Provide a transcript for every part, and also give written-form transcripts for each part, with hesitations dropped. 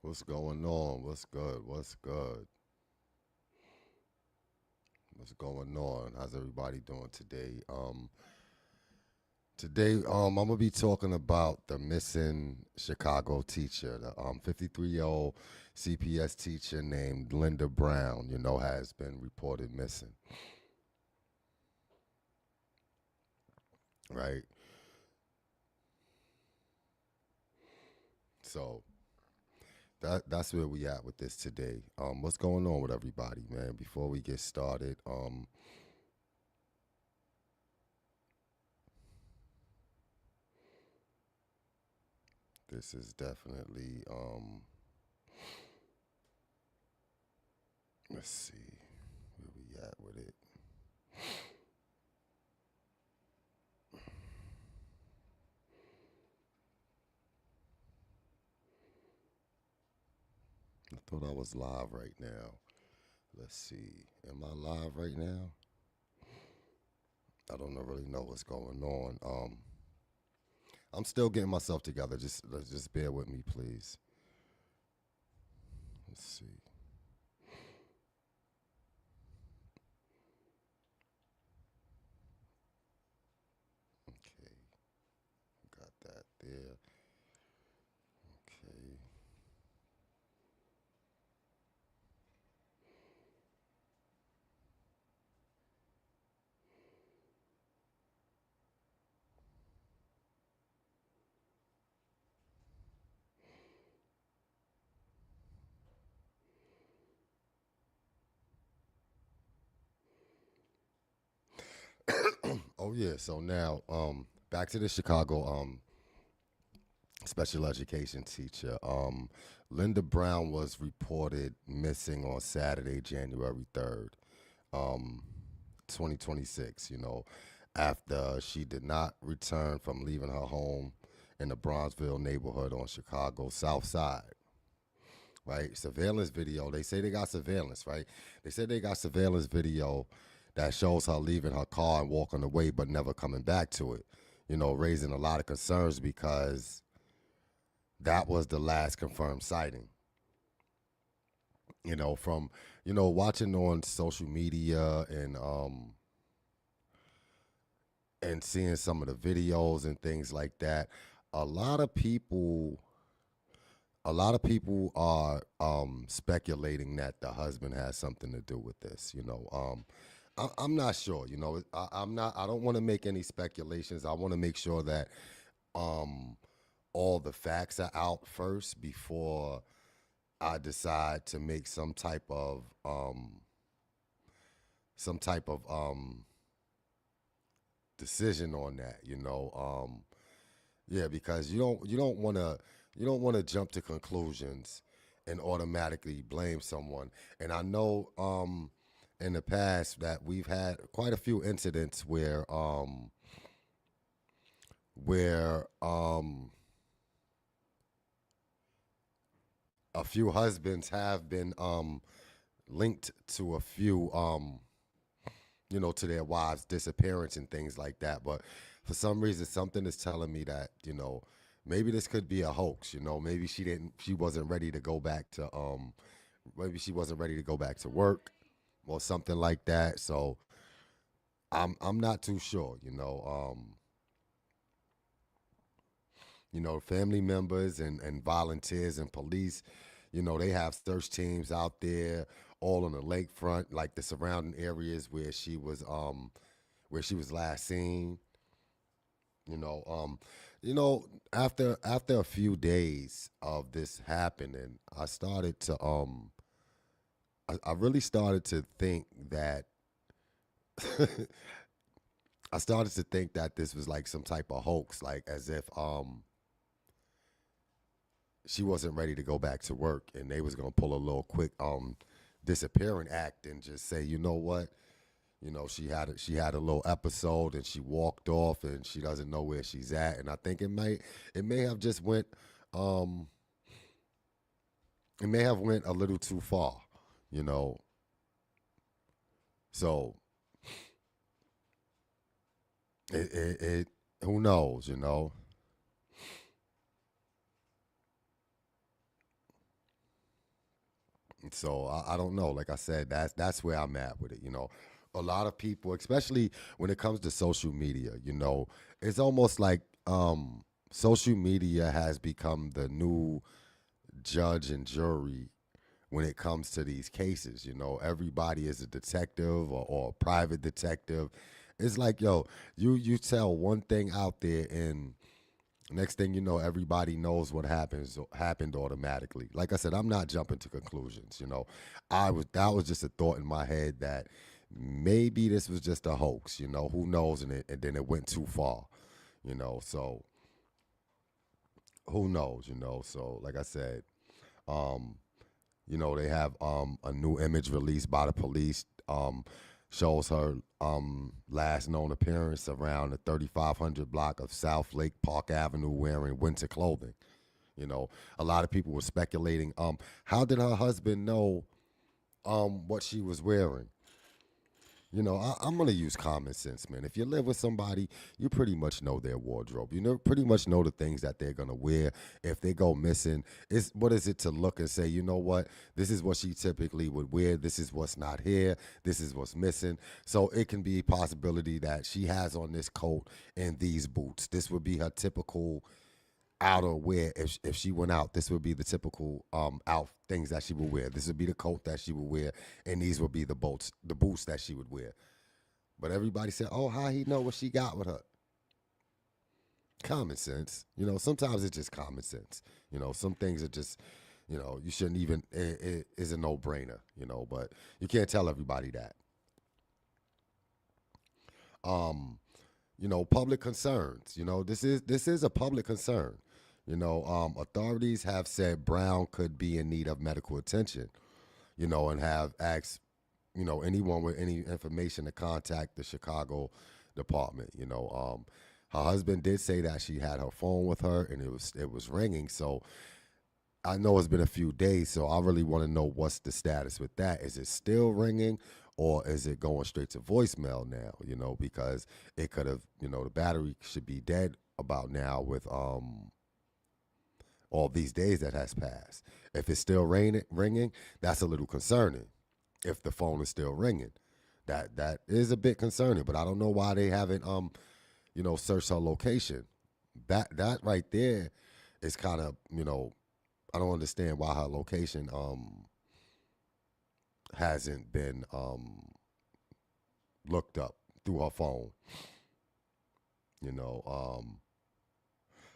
What's going on? What's good? What's good? What's going on? How's everybody doing today? I'm gonna be talking about the missing Chicago teacher, the 53-year-old CPS teacher named Linda Brown. Has been reported missing. Right. So that's where we at with this today. What's going on with everybody, man? Before we get started, this is definitely let's see where we at with it. I thought I was live right now. Let's see. Am I live right now? I don't really know what's going on. I'm still getting myself together. Just bear with me, please. Let's see. Okay, got that there. Okay. Oh yeah. So now, back to the Chicago special education teacher. Linda Brown was reported missing on Saturday, January 3rd, 2026. After she did not return from leaving her home in the Bronzeville neighborhood on Chicago's South Side. Right, surveillance video. They say they got surveillance. Right, they said they got surveillance video that shows her leaving her car and walking away, but never coming back to it. Raising a lot of concerns because that was the last confirmed sighting. From watching on social media and seeing some of the videos and things like that, a lot of people a lot of people are speculating that the husband has something to do with this. I'm not sure. I'm not. I don't want to make any speculations. I want to make sure that um, all the facts are out first before I decide to make some type of decision on that. Yeah, because you don't want to jump to conclusions and automatically blame someone. And I know in the past that we've had quite a few incidents where a few husbands have been linked to a few to their wives' disappearance and things like that. But for some reason, something is telling me that maybe this could be a hoax. Maybe she wasn't ready to go back to maybe she wasn't ready to go back to work or something like that. So I'm not too sure. Family members and volunteers and police, they have search teams out there all on the lakefront, like the surrounding areas where she was last seen. You know, um, after a few days of this happening, I really started to think that I started to think that this was like some type of hoax, like as if she wasn't ready to go back to work and they was gonna pull a little quick disappearing act and just say, you know what, she had a little episode and she walked off and she doesn't know where she's at. And I think it may have just went um it may have went a little too far, you know. So it who knows. So I don't know. Like I said, that's where I'm at with it. A lot of people, especially when it comes to social media, it's almost like social media has become the new judge and jury when it comes to these cases. Everybody is a detective or a private detective. It's like, yo, you tell one thing out there, and next thing you know, everybody knows what happened automatically. Like I said, I'm not jumping to conclusions. That was just a thought in my head that maybe this was just a hoax. Who knows? And then it went too far. So who knows? So like I said, um, they have a new image released by the police. Shows her last known appearance around the 3500 block of South Lake Park Avenue wearing winter clothing. A lot of people were speculating, how did her husband know what she was wearing? I'm gonna use common sense, man. If you live with somebody, you pretty much know their wardrobe. Pretty much know the things that they're gonna wear. If they go missing, what is it to look and say, you know what, this is what she typically would wear. This is what's not here. This is what's missing. So it can be a possibility that she has on this coat and these boots. This would be her typical outerwear. If she went out, this would be the typical out things that she would wear. This would be the coat that she would wear, and these would be the boots that she would wear. But everybody said, "Oh, how he know what she got with her?" Common sense. Sometimes it's just common sense. Some things are just, you shouldn't even. It is a no brainer. But you can't tell everybody that. Um, public concerns. This is a public concern. Authorities have said Brown could be in need of medical attention. And have asked anyone with any information to contact the Chicago department. Her husband did say that she had her phone with her and it was ringing. So I know it's been a few days, so I really want to know what's the status with that. Is it still ringing, or is it going straight to voicemail now? Because it could have, the battery should be dead about now with all these days that has passed. If it's still ringing, that's a little concerning. If the phone is still ringing, that is a bit concerning. But I don't know why they haven't searched her location. That right there is kind of I don't understand why her location hasn't been looked up through her phone. You know,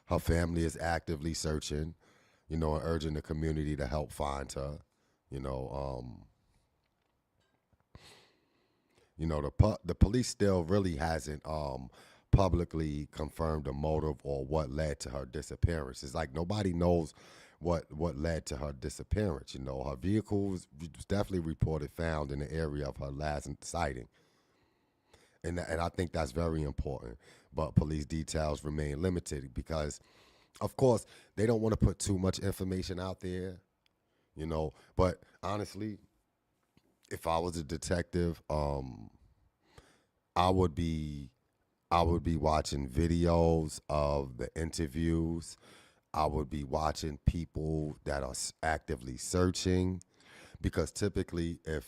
her family is actively searching, and urging the community to help find her. You know, um, the police still really hasn't publicly confirmed a motive or what led to her disappearance. It's like nobody knows what led to her disappearance. Her vehicle was definitely reported found in the area of her last sighting, and I think that's very important. But police details remain limited because, of course, they don't want to put too much information out there. But honestly, if I was a detective, I would be I would be watching videos of the interviews. I would be watching people that are actively searching, because typically if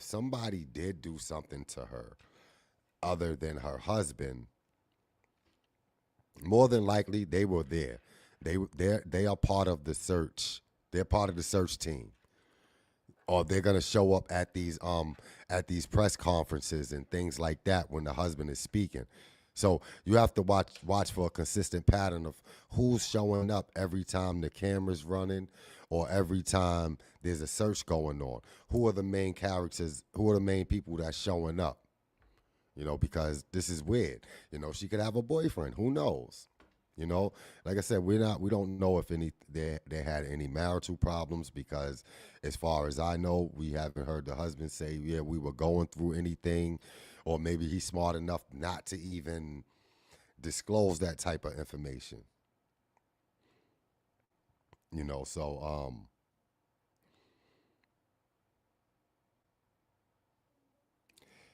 somebody did do something to her other than her husband, more than likely they were there. They are part of the search. They're part of the search team, or they're gonna show up at these press conferences and things like that when the husband is speaking. So you have to watch for a consistent pattern of who's showing up every time the camera's running, or every time there's a search going on. Who are the main characters? Who are the main people that's showing up? Because this is weird. She could have a boyfriend. Who knows? Like I said, we don't know if they had any marital problems, because as far as I know, we haven't heard the husband say, yeah, we were going through anything, or maybe he's smart enough not to even disclose that type of information. So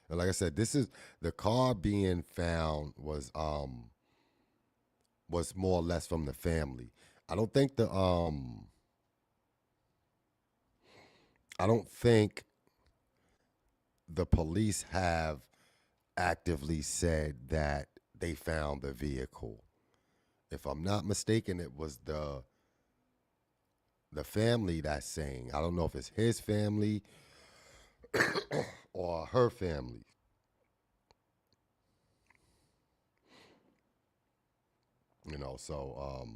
and like I said, this is the car being found was more or less from the family. I don't think I don't think the police have actively said that they found the vehicle. If I'm not mistaken, it was the family that's saying. I don't know if it's his family or her family. So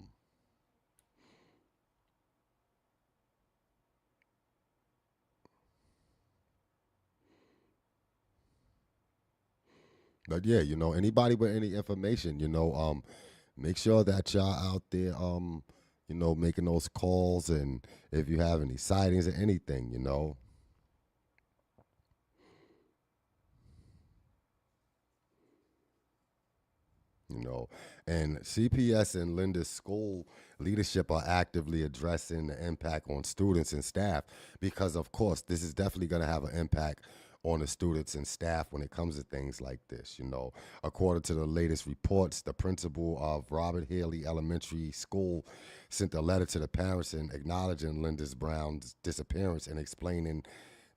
but yeah, anybody with any information, make sure that y'all out there, making those calls, and if you have any sightings or anything, you know, and CPS and Linda's school leadership are actively addressing the impact on students and staff because, of course, this is definitely going to have an impact on the students and staff when it comes to things like this. According to the latest reports, the principal of Robert Haley Elementary School sent a letter to the parents and acknowledging Linda's Brown's disappearance and explaining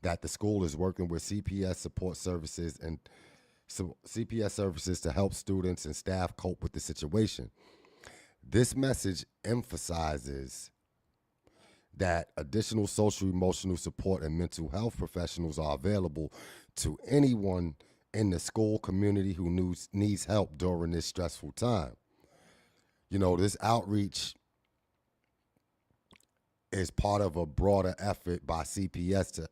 that the school is working with CPS support services and CPS services to help students and staff cope with the situation. This message emphasizes that additional social emotional support and mental health professionals are available to anyone in the school community who needs help during this stressful time. This outreach is part of a broader effort by CPS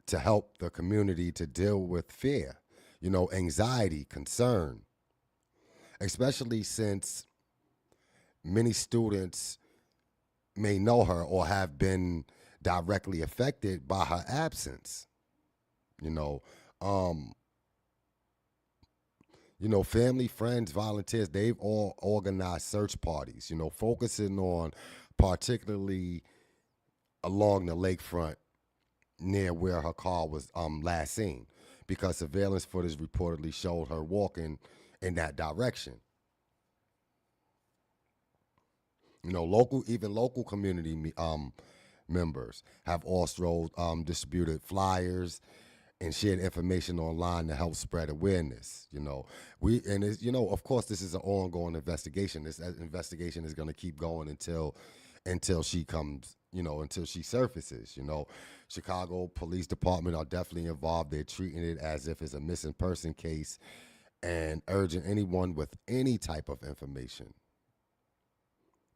to help the community to deal with fear, anxiety, concern, especially since many students may know her or have been directly affected by her absence. You know, um, family, friends, volunteers, they've all organized search parties, focusing on particularly along the lakefront near where her car was last seen because surveillance footage reportedly showed her walking in that direction. Local community members have also distributed flyers and shared information online to help spread awareness. Of course, this is an ongoing investigation. This investigation is going to keep going until she comes, until she surfaces. Chicago Police Department are definitely involved. They're treating it as if it's a missing person case and urging anyone with any type of information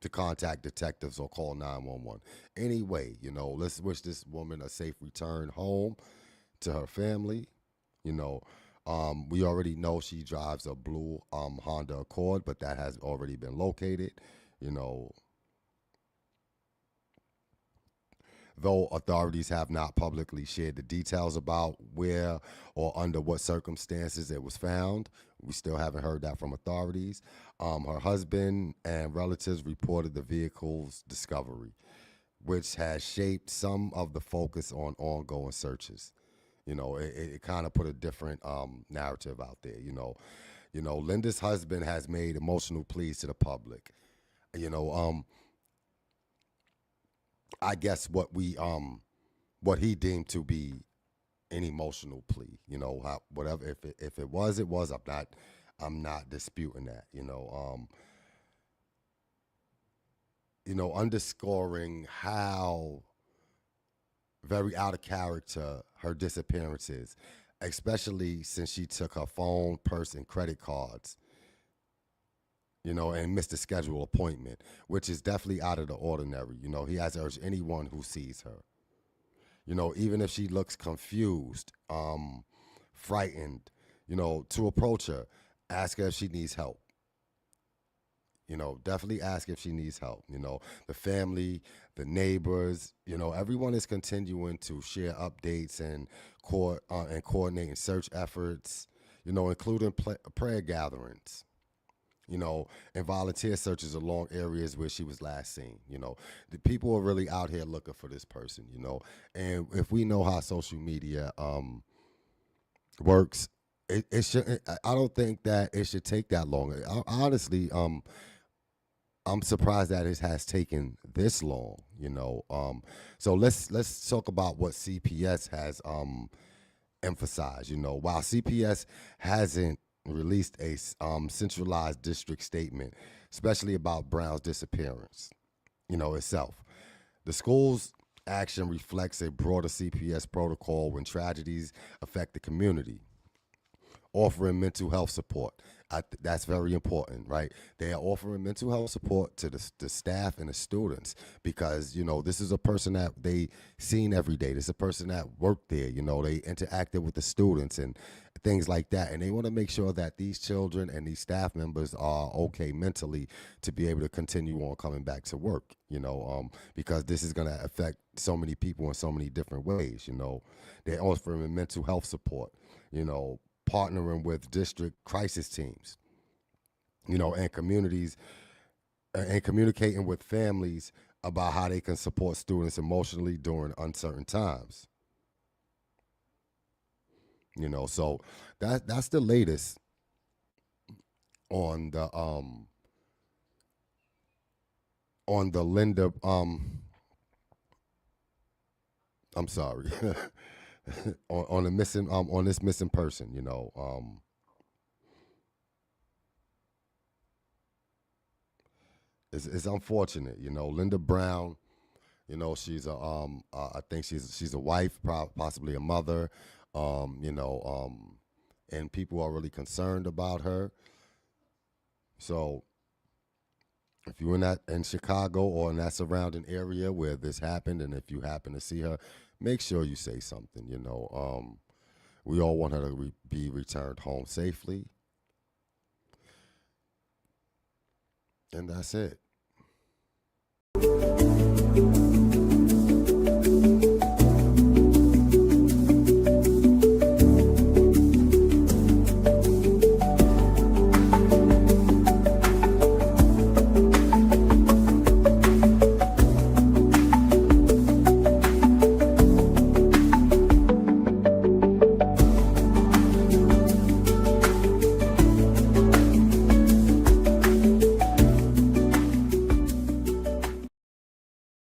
to contact detectives or call 911. Anyway, let's wish this woman a safe return home to her family. You know, we already know she drives a blue Honda Accord, but that has already been located. You know, though authorities have not publicly shared the details about where or under what circumstances it was found. We still haven't heard that from authorities. Her husband and relatives reported the vehicle's discovery, which has shaped some of the focus on ongoing searches. It kind of put a different narrative out there. Linda's husband has made emotional pleas to the public. You know, I guess what he deemed to be an emotional plea. Whatever, if it was, it was. I'm not disputing that. Underscoring how very out of character her disappearance is, especially since she took her phone, purse, and credit cards. And missed a scheduled appointment, which is definitely out of the ordinary. He has urged anyone who sees her, even if she looks confused, frightened, to approach her, ask her if she needs help. Definitely ask if she needs help. The family, the neighbors, everyone is continuing to share updates and coordinating search efforts, including prayer gatherings, and volunteer searches along areas where she was last seen. The people are really out here looking for this person, and if we know how social media works, it should. I don't think that it should take that long. Honestly, I'm surprised that it has taken this long. So let's talk about what CPS has emphasized. While CPS hasn't released a centralized district statement, especially about Brown's disappearance, itself, the school's action reflects a broader CPS protocol when tragedies affect the community, offering mental health support. That's very important, right? They are offering mental health support to the staff and the students because, this is a person that they seen every day. This is a person that worked there. They interacted with the students and things like that. And they want to make sure that these children and these staff members are okay mentally to be able to continue on coming back to work, because this is going to affect so many people in so many different ways. They're offering mental health support, partnering with district crisis teams, and communities, and communicating with families about how they can support students emotionally during uncertain times. So that's the latest on the Linda I'm sorry. on the missing on this missing person, it's unfortunate. Linda Brown, she's I think she's a wife, possibly a mother, and people are really concerned about her. So if you're in Chicago or in that surrounding area where this happened, and if you happen to see her, make sure you say something. We all want her to be returned home safely, and that's it.